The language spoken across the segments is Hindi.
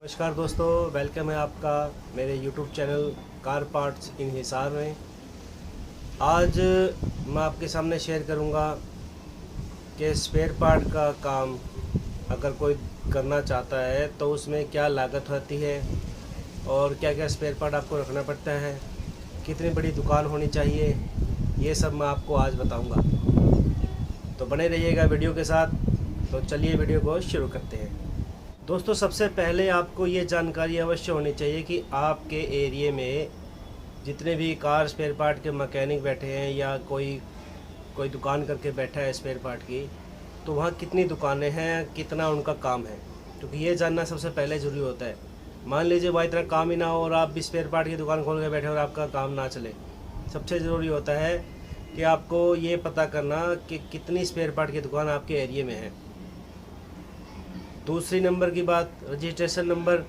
नमस्कार दोस्तों, वेलकम है आपका मेरे YouTube channel car parts in Hisar में। आज मैं आपके सामने शेयर करूंगा कि स्पेयर पार्ट का काम अगर कोई करना चाहता है तो उसमें क्या लागत होती है और क्या क्या स्पेयर पार्ट आपको रखना पड़ता है, कितनी बड़ी दुकान होनी चाहिए, ये सब मैं आपको आज बताऊंगा। तो बने रहिएगा वीडियो के साथ। तो चलिए वीडियो को शुरू करते हैं। दोस्तों, सबसे पहले आपको ये जानकारी अवश्य होनी चाहिए कि आपके एरिए में जितने भी कार स्पेयर पार्ट के मैकेनिक बैठे हैं या कोई दुकान करके बैठा है स्पेयर पार्ट की, तो वहाँ कितनी दुकानें हैं, कितना उनका काम है, क्योंकि ये जानना सबसे पहले ज़रूरी होता है। मान लीजिए वहाँ इतना काम ही ना हो और आप भी स्पेयर पार्ट की दुकान खोल के बैठे और आपका काम ना चले। सबसे ज़रूरी होता है कि आपको ये पता करना कि कितनी स्पेयर पार्ट की दुकान आपके एरिए में है। दूसरी नंबर की बात, रजिस्ट्रेशन नंबर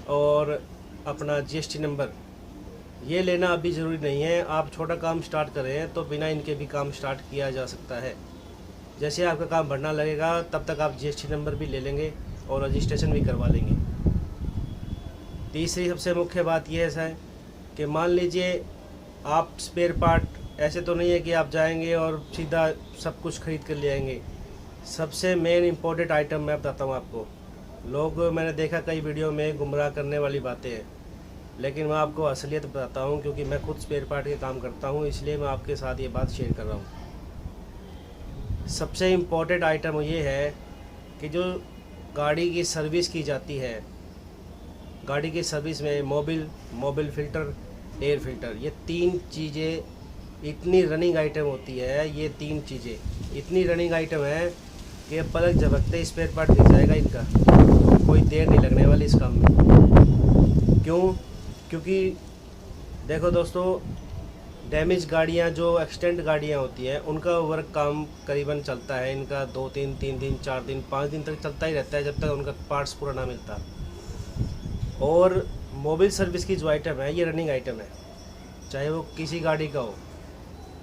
और अपना जीएसटी नंबर ये लेना अभी ज़रूरी नहीं है। आप छोटा काम स्टार्ट कर रहे हैं तो बिना इनके भी काम स्टार्ट किया जा सकता है। जैसे आपका काम बढ़ना लगेगा तब तक आप जीएसटी नंबर भी ले लेंगे और रजिस्ट्रेशन भी करवा लेंगे। तीसरी सबसे मुख्य बात यह है कि मान लीजिए आप स्पेयर पार्ट ऐसे तो नहीं है कि आप जाएंगे और सीधा सब कुछ खरीद कर ले आएंगे। सबसे मेन इम्पोर्टेंट आइटम मैं बताता हूँ आपको। लोग मैंने देखा कई वीडियो में गुमराह करने वाली बातें हैं, लेकिन मैं आपको असलियत बताता हूँ क्योंकि मैं खुद स्पेयर पार्ट के काम करता हूँ, इसलिए मैं आपके साथ ये बात शेयर कर रहा हूँ। सबसे इम्पोर्टेंट आइटम ये है कि जो गाड़ी की सर्विस की जाती है, गाड़ी की सर्विस में मोबिल फ़िल्टर, एयर फ़िल्टर, ये तीन चीज़ें इतनी रनिंग आइटम होती है। ये तीन चीज़ें इतनी रनिंग आइटम है कि पलक झपकते स्पेयर पार्ट दिख जाएगा इनका। कोई देर नहीं लगने वाली इस काम में। क्योंकि देखो दोस्तों, डैमेज गाड़ियां, जो एक्सटेंट गाड़ियां होती हैं, उनका वर्क काम करीबन चलता है इनका 2 दिन, 3 दिन, 4 दिन, 5 दिन तक चलता ही रहता है जब तक उनका पार्ट्स पूरा ना मिलता। और मोबिल सर्विस की जो आइटम है ये रनिंग आइटम है, चाहे वो किसी गाड़ी का हो।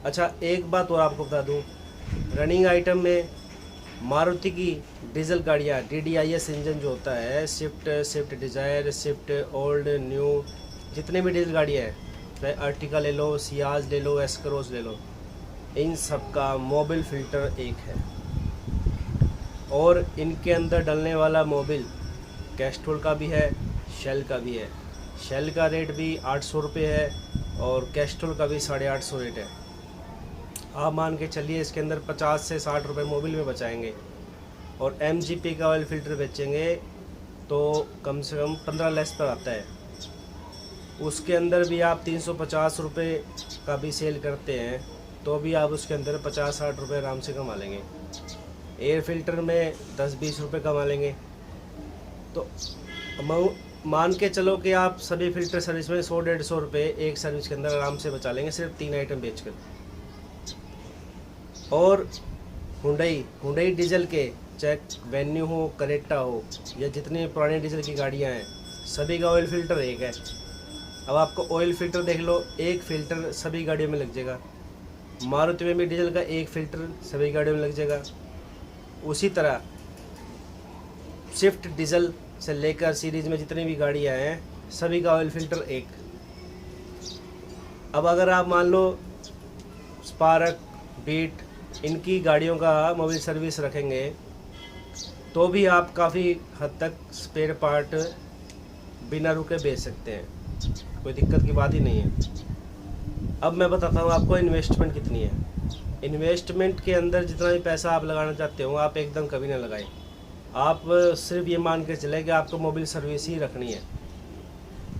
अच्छा, एक बात और आपको बता दूं, रनिंग आइटम में मारुति की डीजल गाड़ियाँ, DDIS इंजन जो होता है, Swift Dzire, Swift old new, जितने भी डीजल गाड़ियाँ हैं, चाहे अर्टिका ले लो, सियाज ले लो, एस क्रॉस ले लो, इन सब का मोबिल फ़िल्टर एक है। और इनके अंदर डलने वाला मोबिल कैस्ट्रोल का भी है, शेल का भी है। शेल का रेट भी 800 रुपये है और कैस्ट्रोल का भी 850 रेट है। आप मान के चलिए इसके अंदर 50 से 60 रुपये मोबिल में बचाएंगे और MGP का ऑयल फ़िल्टर बेचेंगे तो कम से कम 15 लेस पर आता है। उसके अंदर भी आप 350 रुपये का भी सेल करते हैं तो भी आप उसके अंदर 50-60 रुपये आराम से कमा लेंगे। एयर फ़िल्टर में 10-20 रुपये कमा लेंगे। तो मान के चलो कि आप सभी फ़िल्टर सर्विस में 100-150 रुपये एक सर्विस के अंदर आराम से बचा लेंगे, सिर्फ 3 आइटम बेचकर। और हुंडई डीजल के, चाहे वेन्यू हो, करेटा हो, या जितनी पुरानी डीजल की गाड़ियां हैं, सभी का ऑयल फ़िल्टर एक है। अब आपको ऑयल फ़िल्टर देख लो, एक फ़िल्टर सभी गाड़ियों में लग जाएगा। मारुति में भी डीजल का एक फ़िल्टर सभी गाड़ियों में लग जाएगा। उसी तरह स्विफ्ट डीजल से लेकर सीरीज़ में जितनी भी गाड़ियाँ हैं, सभी का ऑयल फ़िल्टर एक। अब अगर आप मान लो स्पार्क, बीट, इनकी गाड़ियों का मोबिल सर्विस रखेंगे तो भी आप काफ़ी हद तक स्पेयर पार्ट बिना रुके बेच सकते हैं, कोई दिक्कत की बात ही नहीं है। अब मैं बताता हूँ आपको इन्वेस्टमेंट कितनी है। इन्वेस्टमेंट के अंदर जितना भी पैसा आप लगाना चाहते हो आप एकदम कभी ना लगाएं। आप सिर्फ ये मान के चले कि आपको मोबिल सर्विस ही रखनी है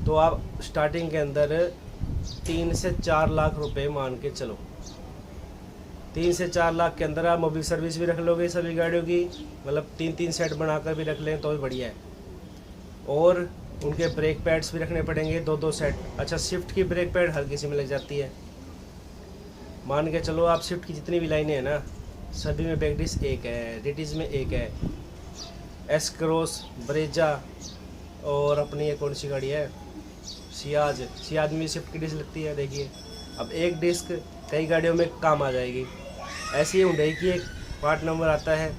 तो आप स्टार्टिंग के अंदर 3 से 4 लाख रुपए मान के चलो। 3 से 4 लाख के अंदर आप मोबिल सर्विस भी रख लोगे सभी गाड़ियों की, मतलब 3-3 सेट बनाकर भी रख लें तो भी बढ़िया है। और उनके ब्रेक पैड्स भी रखने पड़ेंगे 2-2 सेट। अच्छा, स्विफ्ट की ब्रेक पैड हर किसी में लग जाती है। मान के चलो आप स्विफ्ट की जितनी भी लाइनें हैं ना, सभी में बैक डिस्क एक है, डिटीज़ में एक है, एस क्रॉस, ब्रेजा और अपनी ये कौन सी गाड़ी है, सियाज में स्विफ्ट की डिस्क लगती है। देखिए, अब एक डिस्क कई गाड़ियों में काम आ जाएगी। ऐसे ही हुंडई की एक पार्ट नंबर आता है,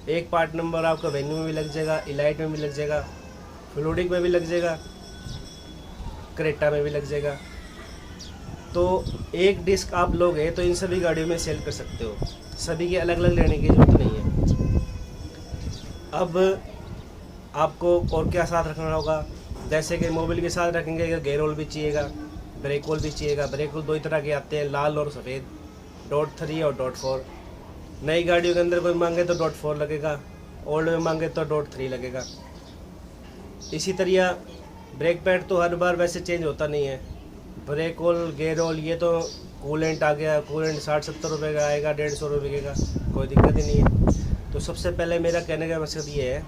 एक पार्ट नंबर आपका वेन्यू में भी लग जाएगा, इलाइट में भी लग जाएगा, फ्लूडिक में भी लग जाएगा, क्रेटा में भी लग जाएगा। तो एक डिस्क आप लोगे तो इन सभी गाड़ियों में सेल कर सकते हो, सभी के अलग अलग लेने की जरूरत नहीं है। अब आपको और क्या साथ रखना होगा, जैसे कि मोबिल के साथ रखेंगे गेयर ऑयल भी चाहिएगा, ब्रेक ऑयल भी चाहिएगा। ब्रेक ऑयल दो ही तरह के आते हैं, लाल और सफ़ेद, .3 और .4। नई गाड़ियों के अंदर कोई मांगे तो .4 लगेगा, ओल्ड में मांगे तो .3 लगेगा। इसी तरह ब्रेक पैड तो हर बार वैसे चेंज होता नहीं है। ब्रेक ऑयल, गेयर ऑयल, ये तो कूलेंट आ गया, कूलेंट 60-70 रुपये का आएगा, 150 रुपये का, कोई दिक्कत ही नहीं है। तो सबसे पहले मेरा कहने का मकसद ये है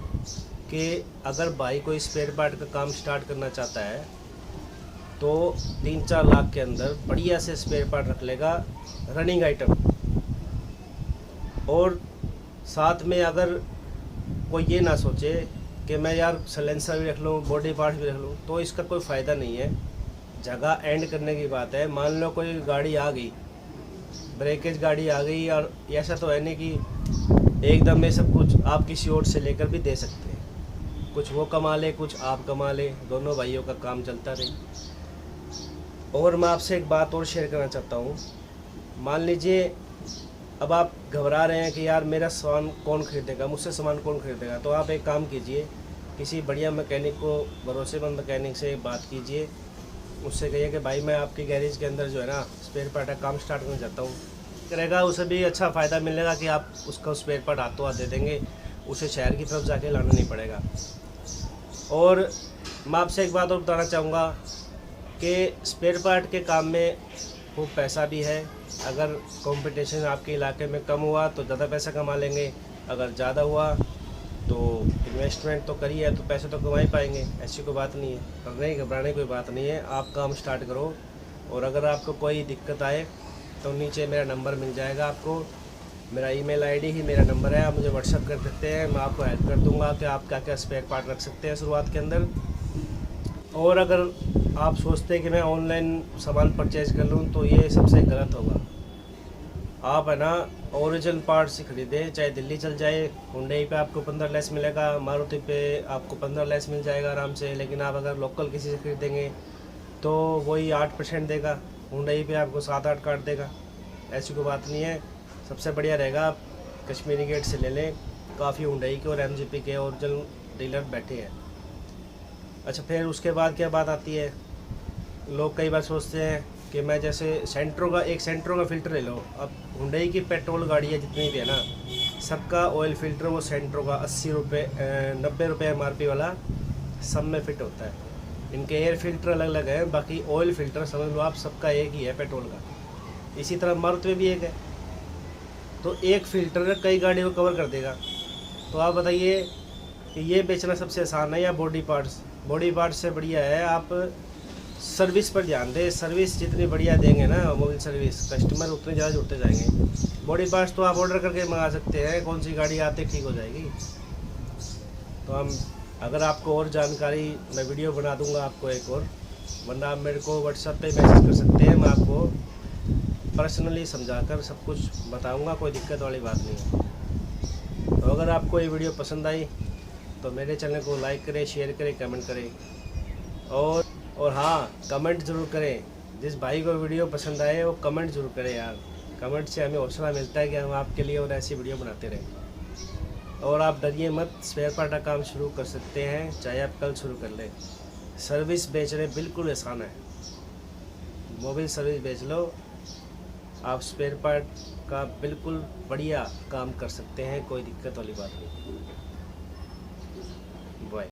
कि अगर भाई कोई स्पेयर पार्ट का काम स्टार्ट करना चाहता है तो 3-4 लाख के अंदर बढ़िया से स्पेयर पार्ट रख लेगा, रनिंग आइटम। और साथ में अगर कोई ये ना सोचे कि मैं यार सलेंसर भी रख लूँ, बॉडी पार्ट भी रख लूँ, तो इसका कोई फ़ायदा नहीं है। जगह एंड करने की बात है। मान लो कोई गाड़ी आ गई, ब्रेकेज गाड़ी आ गई, और ऐसा तो है नहीं कि एकदम में सब कुछ आप किसी और से लेकर भी दे सकते हैं। कुछ वो कमा ले, कुछ आप कमा ले, दोनों भाइयों का काम चलता रहे। और मैं आपसे एक बात और शेयर करना चाहता हूँ। मान लीजिए अब आप घबरा रहे हैं कि यार मेरा सामान कौन खरीदेगा, मुझसे सामान कौन खरीदेगा, तो आप एक काम कीजिए, किसी बढ़िया मैकेनिक को, भरोसेमंद मैकेनिक से बात कीजिए। उससे कहिए कि भाई मैं आपके गैरेज के अंदर जो है ना स्पेयर पार्ट का काम स्टार्ट करना चाहता हूँ, करेगा। उसे भी अच्छा फ़ायदा मिलेगा कि आप उसका स्पेयर पार्ट हाथों हाथ दे देंगे, उसे शहर की तरफ जाके लाना नहीं पड़ेगा। और मैं आपसे एक बात और बताना चाहूँगा कि स्पेयर पार्ट के काम में खूब पैसा भी है। अगर कंपटीशन आपके इलाके में कम हुआ तो ज़्यादा पैसा कमा लेंगे, अगर ज़्यादा हुआ तो इन्वेस्टमेंट तो करिए तो पैसे तो कमा ही पाएंगे, ऐसी कोई बात नहीं है। डरने घबराने कोई बात नहीं है, आप काम स्टार्ट करो। और अगर आपको कोई दिक्कत आए तो नीचे मेरा नंबर मिल जाएगा आपको, मेरा ईमेल आईडी ही मेरा नंबर है, आप मुझे व्हाट्सअप कर सकते हैं, मैं आपको हेल्प कर दूंगा कि आप क्या क्या स्पेयर पार्ट रख सकते हैं शुरुआत के अंदर। और अगर आप सोचते हैं कि मैं ऑनलाइन सामान परचेज कर लूँ तो ये सबसे गलत होगा। आप है ना ओरिजिनल पार्ट से ख़रीदें, चाहे दिल्ली चल जाए, हुंडई पे आपको 15 लेस मिलेगा, मारुति पे आपको 15 लेस मिल जाएगा आराम से। लेकिन आप अगर लोकल किसी से खरीदेंगे तो वही 8% देगा, हुंडई पे आपको 7-8 काट देगा। ऐसी कोई बात नहीं है, सबसे बढ़िया रहेगा आप कश्मीरी गेट से ले लें। काफ़ी हुंडई के और MGP के ओरिजिनल डीलर बैठे हैं। अच्छा, फिर उसके बाद क्या बात आती है, लोग कई बार सोचते हैं कि मैं जैसे सेंट्रो का फ़िल्टर ले लो। अब हुंडई की पेट्रोल गाड़ियाँ जितनी भी है ना, सबका ऑयल फ़िल्टर वो सेंट्रो का 80 रुपये 90 रुपये MRP वाला सब में फ़िट होता है। इनके एयर फ़िल्टर अलग अलग है, बाकी ऑयल फ़िल्टर समझ लो आप सबका एक ही है पेट्रोल का। इसी तरह मारुति में भी एक है, तो एक फ़िल्टर कई गाड़ियों को कवर कर देगा। तो आप बताइए कि ये बेचना सबसे आसान है या बॉडी पार्ट्स? बॉडी पार्ट्स से बढ़िया है आप सर्विस पर ध्यान दें। सर्विस जितनी बढ़िया देंगे ना मोबाइल सर्विस, कस्टमर उतने ज़्यादा जुड़ते जाएंगे। बॉडी पार्ट्स तो आप ऑर्डर करके मंगा सकते हैं, कौन सी गाड़ी आते ठीक हो जाएगी। तो हम अगर आपको और जानकारी, मैं वीडियो बना दूंगा आपको एक और, वरना आप मेरे को व्हाट्सएप पे मैसेज कर सकते हैं, मैं आपको पर्सनली समझाकर सब कुछ बताऊंगा, कोई दिक्कत वाली बात नहीं है। तो अगर आपको ये वीडियो पसंद आई तो मेरे चैनल को लाइक करें, शेयर करें, कमेंट करें। और हाँ, कमेंट ज़रूर करें। जिस भाई को वीडियो पसंद आए वो कमेंट ज़रूर करें यार। कमेंट से हमें हौसला मिलता है कि हम आपके लिए और ऐसी वीडियो बनाते रहें। और आप डरिए मत, स्पेयर पार्ट का काम शुरू कर सकते हैं, चाहे आप कल शुरू कर लें। सर्विस बेचने बिल्कुल आसान है, मोबाइल सर्विस बेच लो, आप स्पेयर पार्ट का बिल्कुल बढ़िया काम कर सकते हैं, कोई दिक्कत वाली बात नहीं। बाय।